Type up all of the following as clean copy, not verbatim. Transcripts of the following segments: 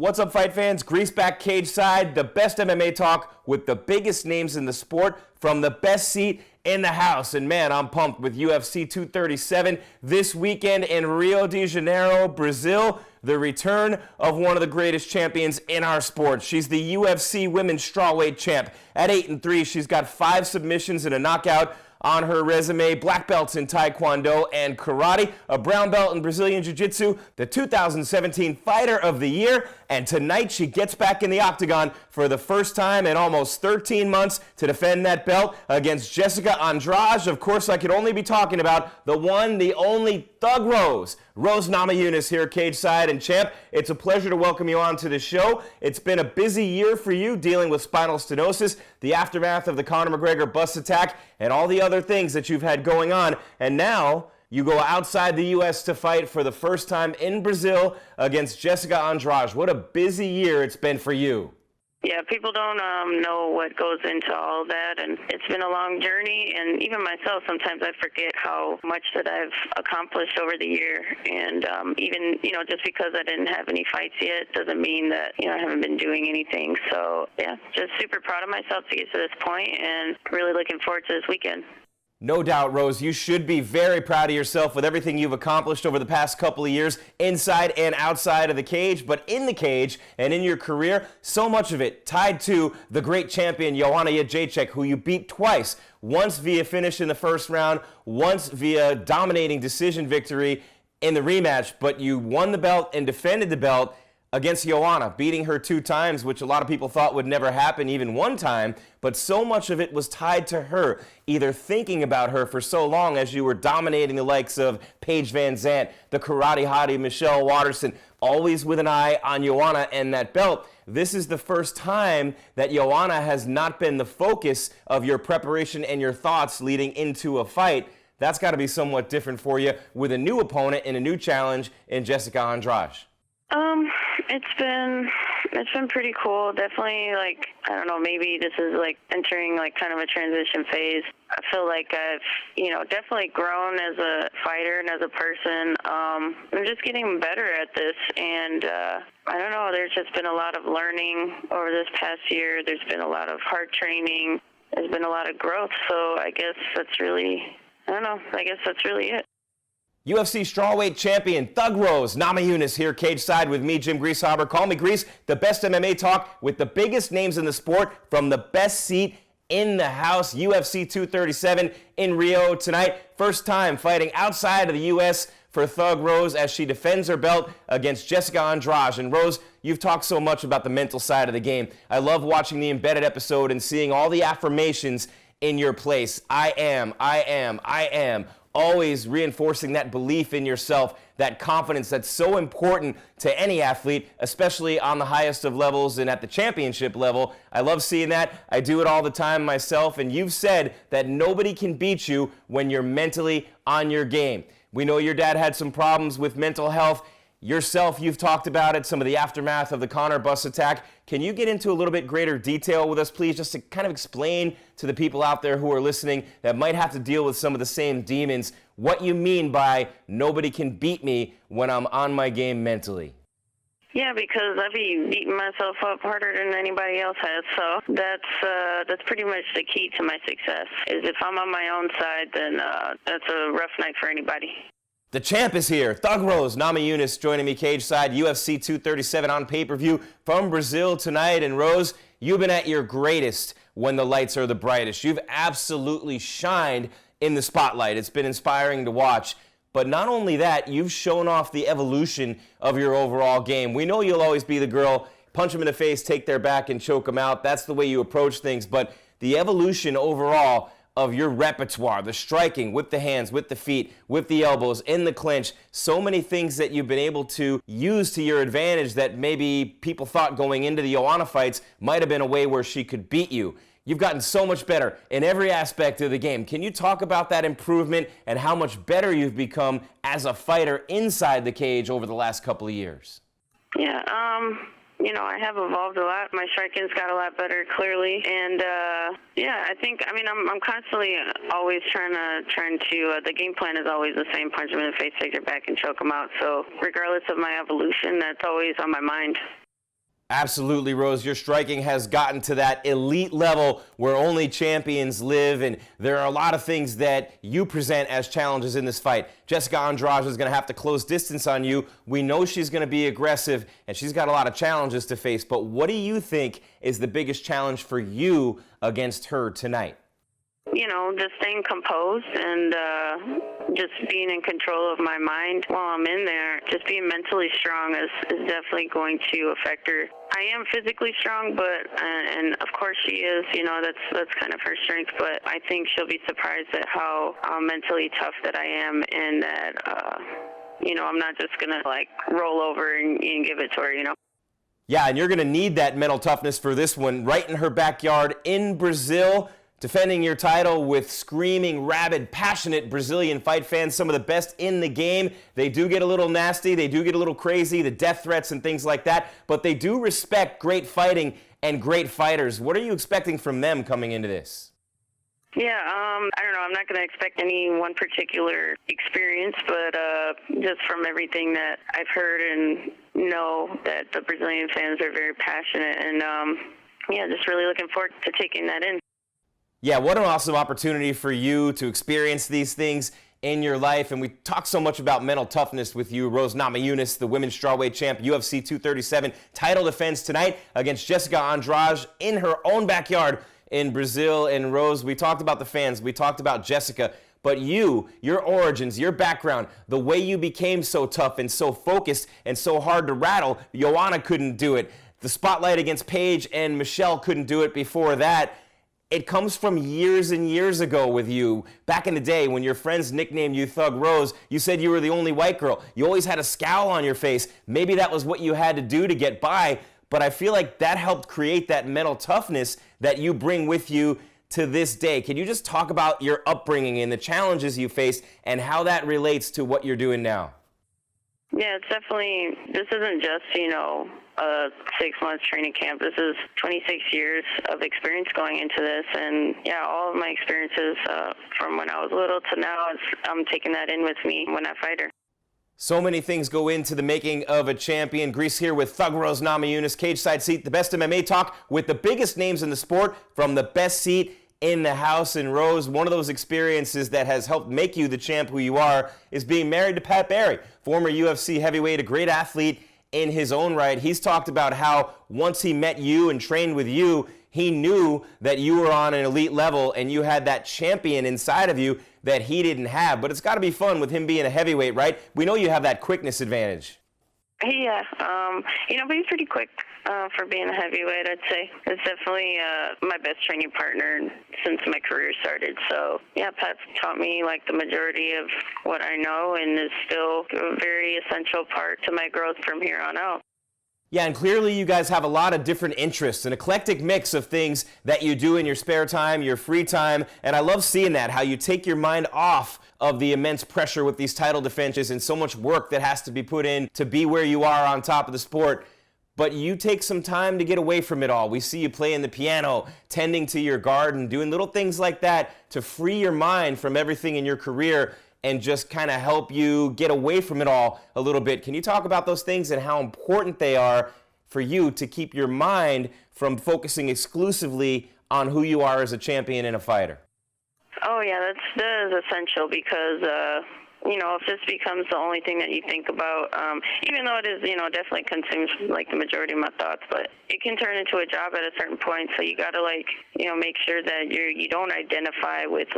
What's up, fight fans? Grease back cage side, the best MMA talk with the biggest names in the sport from the best seat in the house. And man, I'm pumped with UFC 237 this weekend in Rio de Janeiro, Brazil. The return of one of the greatest champions in our sport. She's the UFC Women's Strawweight champ. At 8-3, she's got 5 submissions and a knockout on her resume, black belts in Taekwondo and Karate, a brown belt in Brazilian Jiu-Jitsu, the 2017 Fighter of the Year, and tonight she gets back in the Octagon for the first time in almost 13 months to defend that belt against Jessica Andrade. Of course, I could only be talking about the one, the only Thug Rose Namajunas here, cage side and champ. It's a pleasure to welcome you on to the show. It's been a busy year for you dealing with spinal stenosis, the aftermath of the Conor McGregor bus attack, and all the other things that you've had going on. And now you go outside the U.S. to fight for the first time in Brazil against Jessica Andrade. What a busy year it's been for you. Yeah, people don't know what goes into all that, and it's been a long journey, and even myself, sometimes I forget how much that I've accomplished over the year, and even, just because I didn't have any fights yet doesn't mean that, I haven't been doing anything. So, yeah, just super proud of myself to get to this point, and really looking forward to this weekend. No doubt, Rose, you should be very proud of yourself with everything you've accomplished over the past couple of years, inside and outside of the cage. But in the cage and in your career, so much of it tied to the great champion, Joanna Jędrzejczyk, who you beat twice, once via finish in the first round, once via dominating decision victory in the rematch. But you won the belt and defended the belt against Joanna, beating her 2 times, which a lot of people thought would never happen, even 1 time, but so much of it was tied to her, either thinking about her for so long as you were dominating the likes of Paige Van Zandt, the karate hottie Michelle Waterson, always with an eye on Joanna and that belt. This is the first time that Joanna has not been the focus of your preparation and your thoughts leading into a fight. That's got to be somewhat different for you with a new opponent and a new challenge in Jessica Andrade. It's been pretty cool. Definitely, I don't know, maybe this is entering kind of a transition phase. I feel like I've, definitely grown as a fighter and as a person. I'm just getting better at this, and I don't know, there's just been a lot of learning over this past year. There's been a lot of hard training. There's been a lot of growth, so I guess that's really it. UFC strawweight champion Thug Rose Namajunas here, cage side with me, Jim Greasehaber. Call me Grease, the best MMA talk with the biggest names in the sport from the best seat in the house. UFC 237 in Rio tonight. First time fighting outside of the U.S. for Thug Rose as she defends her belt against Jessica Andrade. And Rose, you've talked so much about the mental side of the game. I love watching the embedded episode and seeing all the affirmations in your place. I am. Always reinforcing that belief in yourself, that confidence that's so important to any athlete, especially on the highest of levels and at the championship level. I love seeing that. I do it all the time myself, and you've said that nobody can beat you when you're mentally on your game. We know your dad had some problems with mental health. Yourself, you've talked about it, some of the aftermath of the Conor bus attack. Can you get into a little bit greater detail with us, please, just to kind of explain to the people out there who are listening that might have to deal with some of the same demons, what you mean by nobody can beat me when I'm on my game mentally? Yeah, because I've been beating myself up harder than anybody else has, so that's pretty much the key to my success, is if I'm on my own side, then that's a rough night for anybody. The champ is here. Thug Rose Namajunas joining me cage side. UFC 237 on pay-per-view from Brazil tonight. And Rose, you've been at your greatest when the lights are the brightest. You've absolutely shined in the spotlight. It's been inspiring to watch. But not only that, you've shown off the evolution of your overall game. We know you'll always be the girl, punch them in the face, take their back, and choke them out. That's the way you approach things. But the evolution overall of your repertoire, the striking with the hands, with the feet, with the elbows, in the clinch, so many things that you've been able to use to your advantage that maybe people thought going into the Joanna fights might have been a way where she could beat you. You've gotten so much better in every aspect of the game. Can you talk about that improvement and how much better you've become as a fighter inside the cage over the last couple of years? Yeah, I have evolved a lot. My striking's got a lot better, clearly, and I'm constantly always trying to. The game plan is always the same: punch them in the face, take their back, and choke them out. So, regardless of my evolution, that's always on my mind. Absolutely, Rose. Your striking has gotten to that elite level where only champions live, and there are a lot of things that you present as challenges in this fight. Jessica Andrade is going to have to close distance on you. We know she's going to be aggressive, and she's got a lot of challenges to face, but what do you think is the biggest challenge for you against her tonight? Just staying composed and just being in control of my mind while I'm in there. Just being mentally strong is definitely going to affect her. I am physically strong, and of course she is. That's kind of her strength. But I think she'll be surprised at how mentally tough that I am, and that I'm not just gonna roll over and give it to her. Yeah, and you're gonna need that mental toughness for this one, right in her backyard in Brazil. Defending your title with screaming, rabid, passionate Brazilian fight fans, some of the best in the game. They do get a little nasty, they do get a little crazy, the death threats and things like that, but they do respect great fighting and great fighters. What are you expecting from them coming into this? Yeah, I don't know. I'm not going to expect any one particular experience, but just from everything that I've heard and know that the Brazilian fans are very passionate, and just really looking forward to taking that in. Yeah, what an awesome opportunity for you to experience these things in your life. And we talk so much about mental toughness with you. Rose Namajunas, the women's strawweight champ, UFC 237, title defense tonight against Jessica Andrade in her own backyard in Brazil. And Rose, we talked about the fans, we talked about Jessica, but you, your origins, your background, the way you became so tough and so focused and so hard to rattle, Joanna couldn't do it. The spotlight against Paige and Michelle couldn't do it before that. It comes from years and years ago with you. Back in the day when your friends nicknamed you Thug Rose, you said you were the only white girl. You always had a scowl on your face. Maybe that was what you had to do to get by, but I feel like that helped create that mental toughness that you bring with you to this day. Can you just talk about your upbringing and the challenges you faced and how that relates to what you're doing now? Yeah, it's definitely, this isn't just, a 6-month training camp. This is 26 years of experience going into this, and all of my experiences from when I was little to now, I'm taking that in with me when I fight her. So many things go into the making of a champion. Greece here with Thug Rose Namajunas, Cage Side Seat, the best MMA talk with the biggest names in the sport from the best seat in the house. And Rose, one of those experiences that has helped make you the champ who you are is being married to Pat Barry, former UFC heavyweight, a great athlete in his own right. He's talked about how once he met you and trained with you, he knew that you were on an elite level and you had that champion inside of you that he didn't have. But it's got to be fun with him being a heavyweight, right? We know you have that quickness advantage. Yeah, but he's pretty quick for being a heavyweight, I'd say. It's definitely my best training partner since my career started. So, Pat's taught me, the majority of what I know and is still a very essential part to my growth from here on out. Yeah, and clearly you guys have a lot of different interests, an eclectic mix of things that you do in your spare time, your free time, and I love seeing that, how you take your mind off of the immense pressure with these title defenses and so much work that has to be put in to be where you are on top of the sport. But you take some time to get away from it all. We see you playing the piano, tending to your garden, doing little things like that to free your mind from everything in your career and just kind of help you get away from it all a little bit. Can you talk about those things and how important they are for you to keep your mind from focusing exclusively on who you are as a champion and a fighter? Oh, yeah, that is essential because, if this becomes the only thing that you think about, even though it is, definitely consumes the majority of my thoughts, but it can turn into a job at a certain point. So you got to make sure that you don't identify with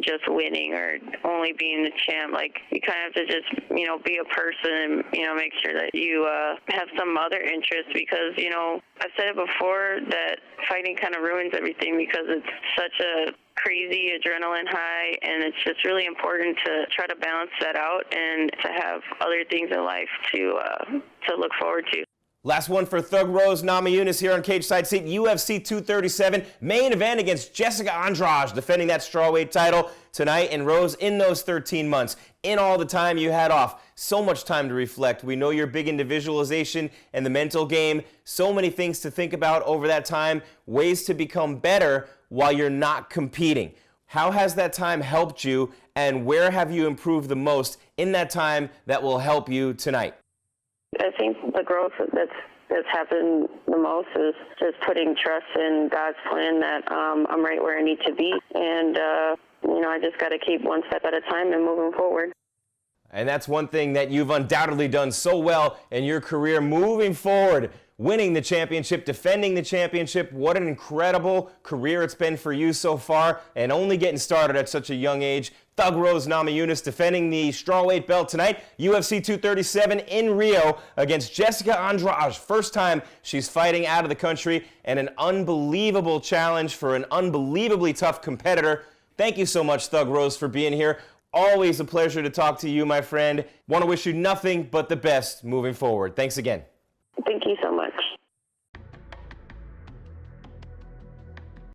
just winning or only being the champ. You kind of have to just, be a person and, make sure that you have some other interests because, I've said it before that fighting kind of ruins everything because it's such a crazy adrenaline high, and it's just really important to try to balance that out and to have other things in life to look forward to. Last one for Thug Rose Namajunas here on Cage Side Seat. UFC 237 main event against Jessica Andrade, defending that strawweight title tonight. And Rose, in those 13 months, in all the time you had off, so much time to reflect. We know you're big into visualization and the mental game. So many things to think about over that time, ways to become better while you're not competing. How has that time helped you, and where have you improved the most in that time that will help you tonight? I think the growth that's that's happened the most is just putting trust in God's plan that I'm right where I need to be. And, I just got to keep one step at a time and moving forward. And that's one thing that you've undoubtedly done so well in your career moving forward, winning the championship, defending the championship. What an incredible career it's been for you so far, and only getting started at such a young age. Thug Rose Namajunas defending the strawweight belt tonight, UFC 237 in Rio against Jessica Andrade. First time she's fighting out of the country, and an unbelievable challenge for an unbelievably tough competitor. Thank you so much, Thug Rose, for being here. Always a pleasure to talk to you, my friend. Want to wish you nothing but the best moving forward. Thanks again. Thank you so much.